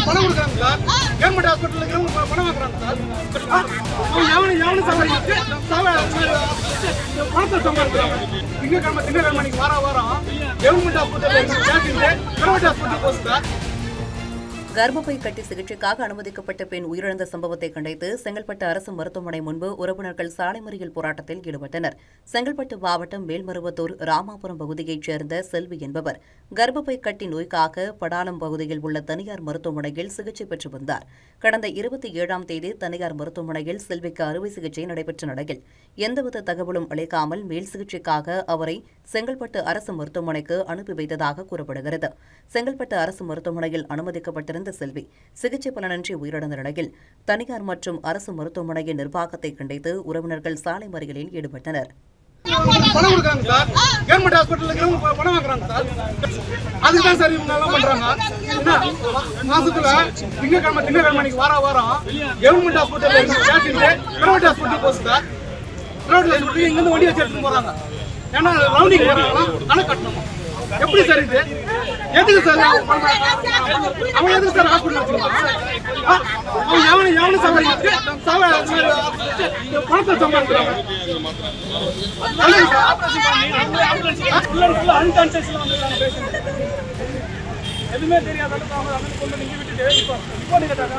பணம் கொடுக்குறாங்க sir. Government hospital இருக்கிறவங்க பணம் வாங்குறாங்க சார். எவனு பணத்தை சம்பாதிக்கிறாங்க. திங்கக்கிழமை நீங்க வாரம் கவர்மெண்ட் ஹாஸ்பிட்டல் பிரைவேட் ஹாஸ்பிட்டல் போகுது சார். கர்ப்பப்பை கட்டி சிகிச்சைக்காக அனுமதிக்கப்பட்ட பெண் உயிரிழந்த சம்பவத்தை கண்டித்து செங்கல்பட்டு அரசு மருத்துவமனை முன்பு உறவினர்கள் சாலை மறியல் போராட்டத்தில் ஈடுபட்டனர். செங்கல்பட்டு மாவட்டம் மேல்மருவத்தூர் ராமாபுரம் பகுதியைச் சேர்ந்த செல்வி என்பவர் கர்ப்பப்பை கட்டி நோய்க்காக படாலம் பகுதியில் உள்ள தனியார் மருத்துவமனையில் சிகிச்சை பெற்று வந்தார். கடந்த 27ஆம் தேதி தனியார் மருத்துவமனையில் செல்விக்கு அறுவை சிகிச்சை நடைபெற்ற நிலையில் எந்தவித தகவலும் அளிக்காமல் மேல் சிகிச்சைக்காக அவரை செங்கல்பட்டு அரசு மருத்துவமனைக்கு அனுப்பி வைத்ததாக கூறப்படுகிறது. செங்கல்பட்டு அரசு மருத்துவமனையில் அனுமதிக்கப்பட்டிருந்த செல்வி சிகிச்சை பலனின்றி உயிரிழந்த நிலையில் தனியார் மற்றும் அரசு மருத்துவமனையின் நிர்வாகத்தை கண்டித்து உறவினர்கள் சாலை மறியலில் ஈடுபட்டனர். பணம் கொடுக்குறாங்க சார். கவர்மெண்ட் ஹாஸ்பிட்டல் இருக்கிறவங்க பணம் வாங்குறாங்க சார். அதுதான் சார் இவங்க எல்லாம் பண்றாங்க. மாசத்துல திங்கக்கிழமை நீங்க வாரம் கவர்மெண்ட் ஹாஸ்பிட்டல் பிரைவேட் ஹாஸ்பிட்டல் போகுது சார். பிரைவேட் ஹாஸ்பிட்டல் இங்க இருந்து வண்டி வச்சு எடுத்துட்டு போறாங்க. ஏன்னா ரவுண்டிங் போறாங்களா கணக்கு கட்டணும். எப்படி சார் இது? எதுக்கு சார் அவன் எதுக்கு சார் ஹாஸ்பிட்டல் வச்சுருக்கான்? அவன் எவனு பணத்தை சம்பாதிக்கிறாங்க. எதுவுமே தெரியாத நீங்க விட்டுட்டு இப்போ கேட்டாங்க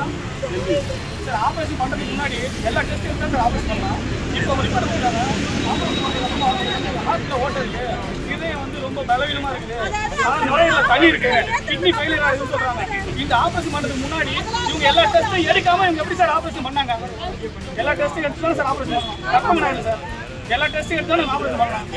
சார் ஆபரேஷன் பண்றதுக்கு முன்னாடி எல்லா டெஸ்ட்டும் தான் ஆபரேஷன் பண்ணலாம். இப்போ ஹார்ட்ல ஓட்ட இருக்கு, இதயம் வந்து ரொம்ப பலவீனமா இருக்குது, நுரையில தண்ணி இருக்கு, கிட்னி ஃபெயிலியர் ஆகுதுன்னு சொல்றாங்க. இந்த ஆபரேஷன் பண்றதுக்கு முன்னாடி இவங்க எல்லா டெஸ்ட்டும் எடுக்காம இவங்க எப்படி சார் ஆபரேஷன் பண்ணாங்க? எல்லா டெஸ்ட்டும் எடுத்து தான் சார் ஆபரேஷன் பண்ணலாம். தப்பங்க இல்லை சார், எல்லா டெஸ்ட்டும் எடுத்து தான் ஆபரேஷன் பண்ணலாம்.